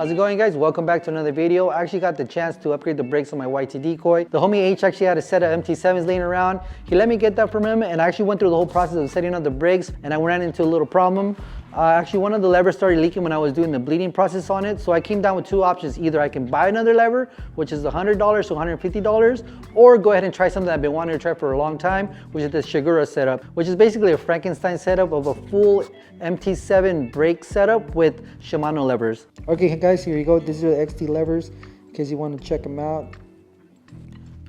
How's it going, guys? Welcome back to another video. I actually got the chance to upgrade the brakes on my YT decoy. The homie H actually had a set of MT7s laying around. He let me get that from him, and I actually went through the whole process of setting up the brakes, and I ran into a little problem. Actually, one of the levers started leaking when I was doing the bleeding process on it, so I came down with two options. Either I can buy another lever, which is $100 to $150, or go ahead and try something I've been wanting to try for a long time, which is the Shigura setup, which is basically a Frankenstein setup of a full MT7 brake setup with Shimano levers. Okay, guys, here you go. These are the XT levers, in case you want to check them out.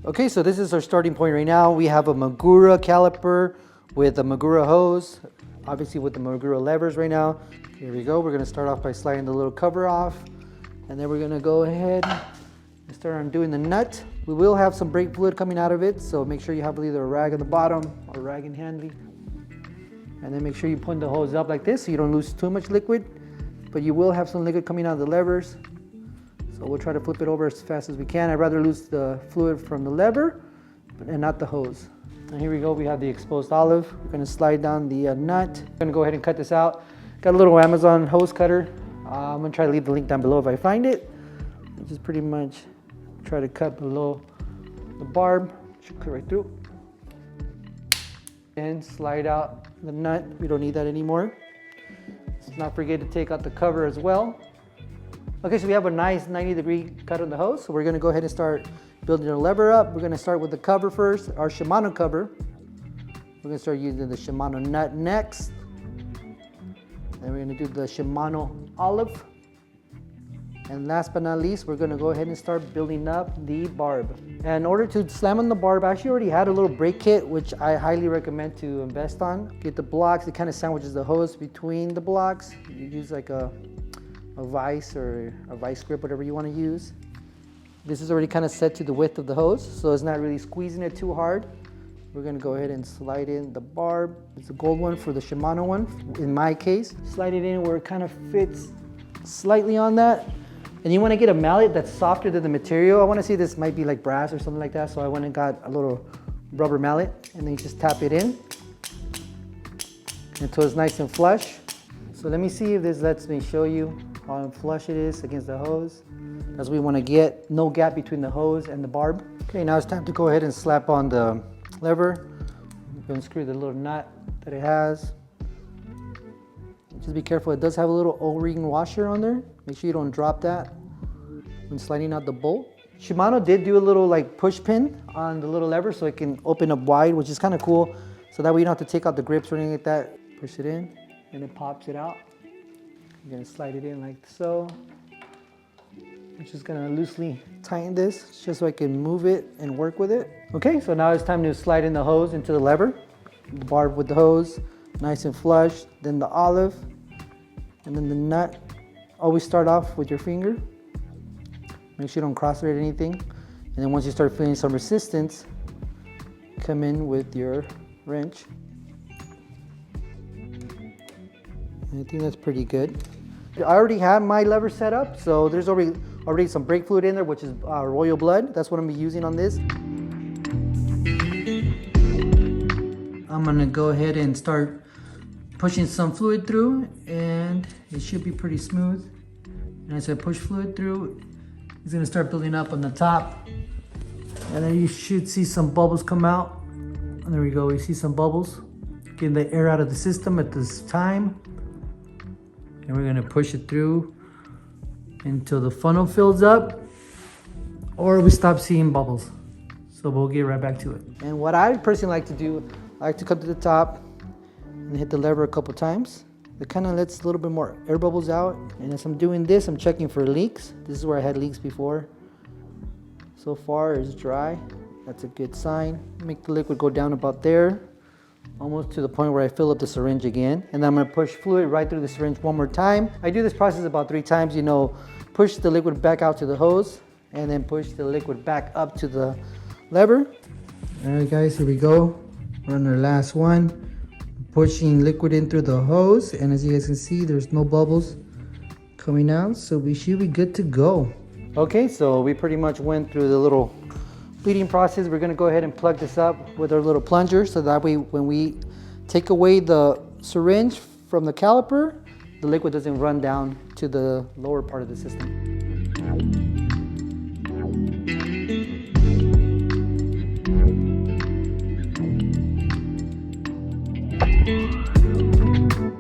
Okay, so this is our starting point right now. We have a Shagura caliper with a Shagura hose, obviously with the Shagura levers right now. Here we go. We're going to start off by sliding the little cover off, and then we're going to go ahead and start on doing the nut. We will have some brake fluid coming out of it, so make sure you have either a rag on the bottom or a rag in handy. And then make sure you put the hose up like this so you don't lose too much liquid, but you will have some liquid coming out of the levers. So we'll try to flip it over as fast as we can. I'd rather lose the fluid from the lever and not the hose. And here we go, we have the exposed olive. We're gonna slide down the nut. I'm gonna go ahead and cut this out. Got a little Amazon hose cutter. I'm gonna try to leave the link down below if I find it. Just pretty much try to cut below the barb. Should cut right through. And slide out the nut. We don't need that anymore. Let's not forget to take out the cover as well. Okay, so we have a nice 90-degree cut on the hose. So we're gonna go ahead and start building the lever up. We're gonna start with the cover first, our Shimano cover. We're gonna start using the Shimano nut next. Then we're gonna do the Shimano olive. And last but not least, we're gonna go ahead and start building up the barb. And in order to slam on the barb, I actually already had a little brake kit, which I highly recommend to invest on. Get the blocks, it kind of sandwiches the hose between the blocks. You use like a vise or a vice grip, whatever you want to use. This is already kind of set to the width of the hose, so it's not really squeezing it too hard. We're gonna go ahead and slide in the barb. It's a gold one for the Shimano one, in my case. Slide it in where it kind of fits slightly on that. And you want to get a mallet that's softer than the material. I want to see this might be like brass or something like that, so I went and got a little rubber mallet, and then you just tap it in until it's nice and flush. So let me see if this lets me show you how flush it is against the hose. That's what we want to get, no gap between the hose and the barb. Okay, now it's time to go ahead and slap on the lever. I'm going to screw the little nut that it has. Just be careful, it does have a little O-ring washer on there. Make sure you don't drop that when sliding out the bolt. Shimano did do a little like push pin on the little lever so it can open up wide, which is kind of cool. So that way you don't have to take out the grips or anything like that. Push it in and it pops it out. You're gonna slide it in like so. I'm just gonna loosely tighten this just so I can move it and work with it. Okay, so now it's time to slide in the hose into the lever. The barb with the hose, nice and flush. Then the olive, and then the nut. Always start off with your finger. Make sure you don't cross it or anything. And then once you start feeling some resistance, come in with your wrench. And I think that's pretty good. I already have my lever set up, so there's already some brake fluid in there, which is royal blood. That's what I'm gonna be using on this. I'm gonna go ahead and start pushing some fluid through, and it should be pretty smooth. And as I push fluid through, it's gonna start building up on the top. And then you should see some bubbles come out. And there we go, we see some bubbles. Getting the air out of the system at this time. And we're gonna push it through until the funnel fills up, or we stop seeing bubbles. So we'll get right back to it. And what I personally like to do, I like to come to the top and hit the lever a couple times. It kind of lets a little bit more air bubbles out. And as I'm doing this, I'm checking for leaks. This is where I had leaks before. So far it's dry. That's a good sign. Make the liquid go down about there, almost to the point where I fill up the syringe again. And then I'm gonna push fluid right through the syringe one more time. I do this process about 3 times, you know, push the liquid back out to the hose, and then push the liquid back up to the lever. All right guys, here we go. We're on our last one. Pushing liquid in through the hose, and as you guys can see, there's no bubbles coming out, so we should be good to go. Okay, so we pretty much went through the little bleeding process. We're gonna go ahead and plug this up with our little plunger, so that way when we take away the syringe from the caliper, the liquid doesn't run down to the lower part of the system.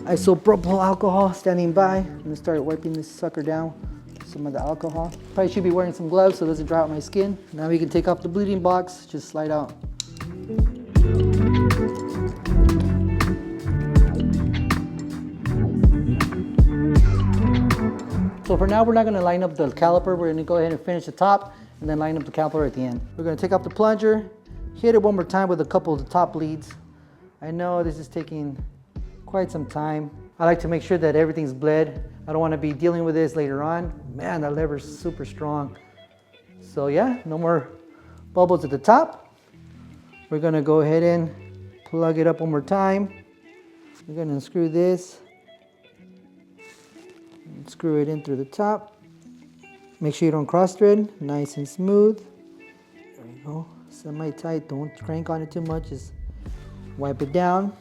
Isopropyl alcohol standing by. I'm gonna start wiping this sucker down with some of the alcohol. Probably should be wearing some gloves so it doesn't dry out my skin. Now we can take off the bleeding box, just slide out. So for now, we're not gonna line up the caliper. We're gonna go ahead and finish the top and then line up the caliper at the end. We're gonna take off the plunger, hit it one more time with a couple of the top leads. I know this is taking quite some time. I like to make sure that everything's bled. I don't want to be dealing with this later on. Man, that lever's super strong. So yeah, no more bubbles at the top. We're gonna go ahead and plug it up one more time. We're gonna unscrew this and screw it in through the top. Make sure you don't cross thread, nice and smooth. There we go, semi-tight, don't crank on it too much, just wipe it down.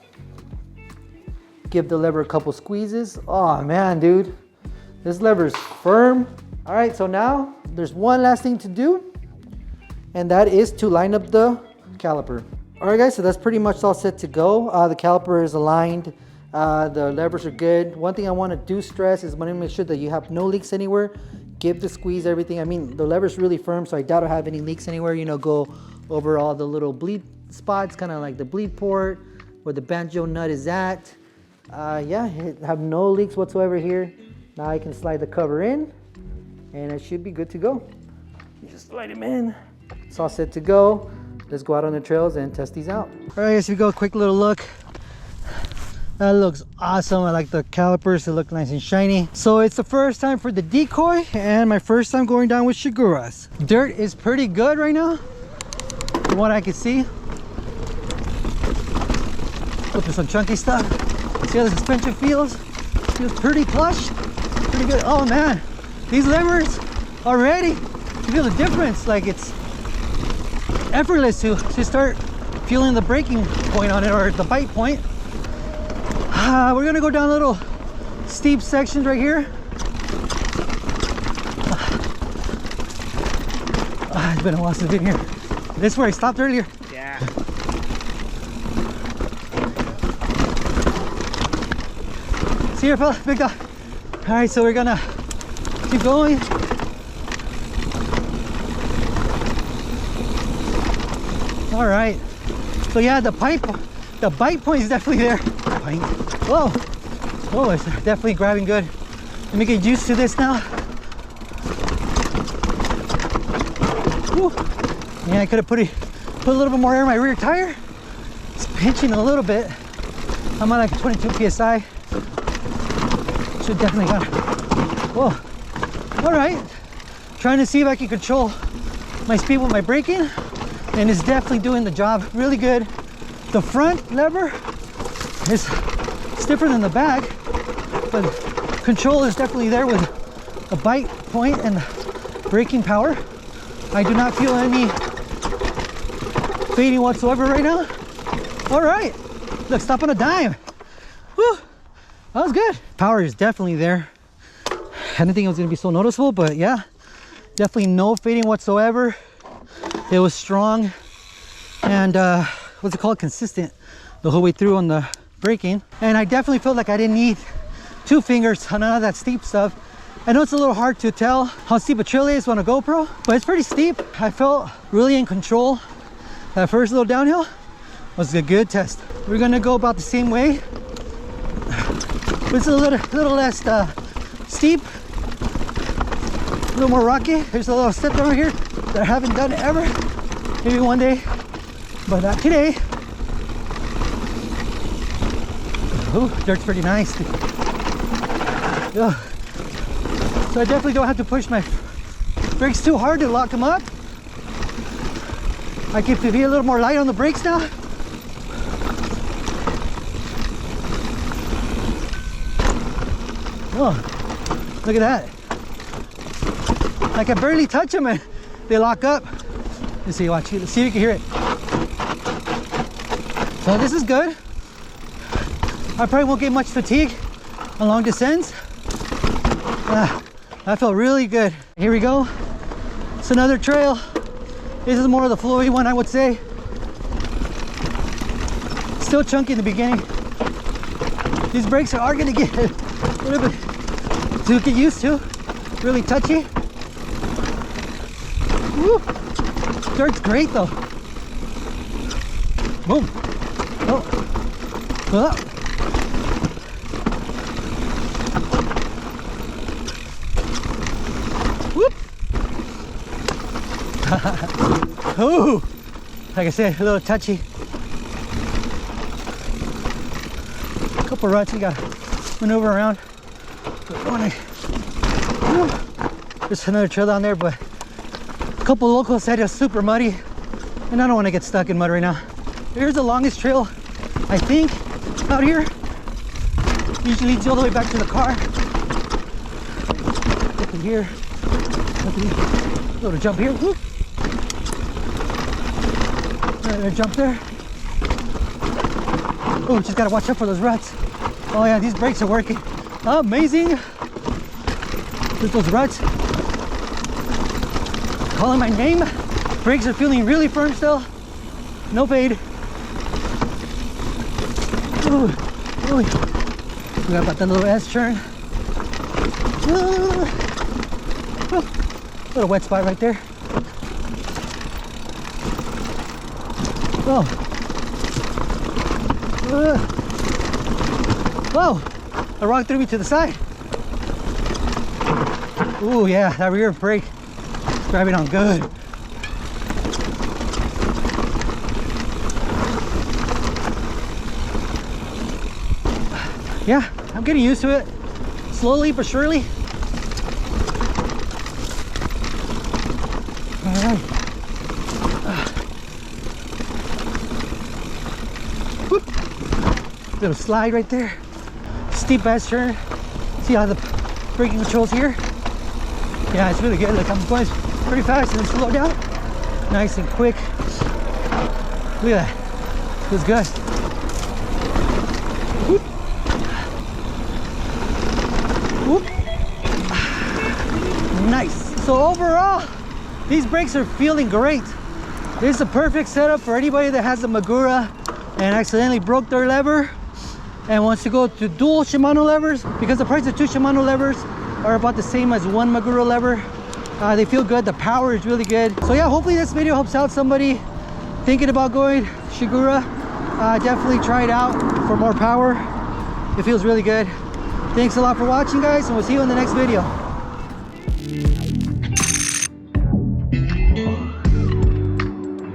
Give the lever a couple squeezes. Oh man, dude, this lever is firm. All right, so now there's one last thing to do, and that is to line up the caliper. All right guys, so that's pretty much all set to go. The caliper is aligned. The levers are good. One thing I want to do stress is I want to make sure that you have no leaks anywhere. Give the squeeze everything. I mean, the lever's really firm, so I doubt I'll have any leaks anywhere. You know, go over all the little bleed spots, kind of like the bleed port, where the banjo nut is at. Yeah, have no leaks whatsoever here. Now I can slide the cover in and it should be good to go. You just slide them in. It's all set to go. Let's go out on the trails and test these out. All right, here we go, a quick little look. That looks awesome. I like the calipers, they look nice and shiny. So it's the first time for the decoy and my first time going down with Shiguras. Dirt is pretty good right now, from what I can see. Look at some chunky stuff. See how the suspension feels? Feels pretty plush, pretty good. Oh man, these levers already, you feel the difference. Like it's effortless to start feeling the braking point on it, or the bite point. We're gonna go down little steep sections right here. It's been a while since I've been here. This is where I stopped earlier. Yeah. See you, fella, big dog. All right, so we're gonna keep going. All right. So yeah, the bite point is definitely there. Whoa, whoa, it's definitely grabbing good. Let me get used to this now. Whew. Yeah, I could have put a little bit more air in my rear tire. It's pinching a little bit. I'm on like 22 psi. Should definitely got it. Whoa. All right. Trying to see if I can control my speed with my braking, and it's definitely doing the job really good. The front lever is stiffer than the back, but control is definitely there with the bite point and the braking power. I do not feel any fading whatsoever right now. All right, look, stop on a dime. Whew, that was good. Power is definitely there. I didn't think it was gonna be so noticeable, but yeah, definitely no fading whatsoever. It was strong and what's it called, consistent the whole way through on the braking. And I definitely felt like I didn't need 2 fingers on none of that steep stuff. I know it's a little hard to tell how steep a trail is on a GoPro, but it's pretty steep. I felt really in control. That first little downhill was a good test. We're gonna go about the same way. It's a little less steep, a little more rocky. There's a little step over here that I haven't done ever. Maybe one day, but not today. Ooh, dirt's pretty nice. Ugh. So I definitely don't have to push my brakes too hard to lock them up. I can be a little more light on the brakes now. Oh, look at that. I can barely touch them and they lock up. Let's see, watch. Let's see if you can hear it. So this is good. I probably won't get much fatigue on long descents. That felt really good. Here we go. It's another trail. This is more of the flowy one, I would say. Still chunky in the beginning. These brakes are gonna get a little bit to get used to. Really touchy. Woo. Dirt's great though. Boom. Oh. Oh. Whoop. Ooh. Like I said, a little touchy. A couple ruts we gotta maneuver around. There's another trail down there, but a couple locals said it's super muddy, and I don't want to get stuck in mud right now. Here's the longest trail, I think, out here. Usually leads all the way back to the car. Look at here. Look at here. Little jump here. Whoop. Another jump there. Oh, just gotta watch out for those ruts. Oh yeah, these brakes are working. Amazing. There's those ruts. Calling my name. Brakes are feeling really firm still. No fade. Ooh. Ooh. Forgot about that little S turn. Little wet spot right there. Oh. Whoa. A rock threw me to the side. Ooh, yeah, that rear brake. Grabbing on good. Yeah, I'm getting used to it. Slowly but surely. All right. Whoop. Little slide right there. Steep ass turn. See how the braking controls here? Yeah, it's really good. Look, I'm going pretty fast and then slow down. Nice and quick. Look at that. Feels good. Whoop. Whoop. Nice. So overall, these brakes are feeling great. This is a perfect setup for anybody that has a Shagura and accidentally broke their lever and wants to go to dual Shimano levers, because the price of 2 Shimano levers are about the same as 1 Shagura lever. They feel good. The power is really good. So yeah, hopefully this video helps out somebody thinking about going Shigura. Definitely try it out for more power. It feels really good. Thanks a lot for watching, guys, and we'll see you in the next video.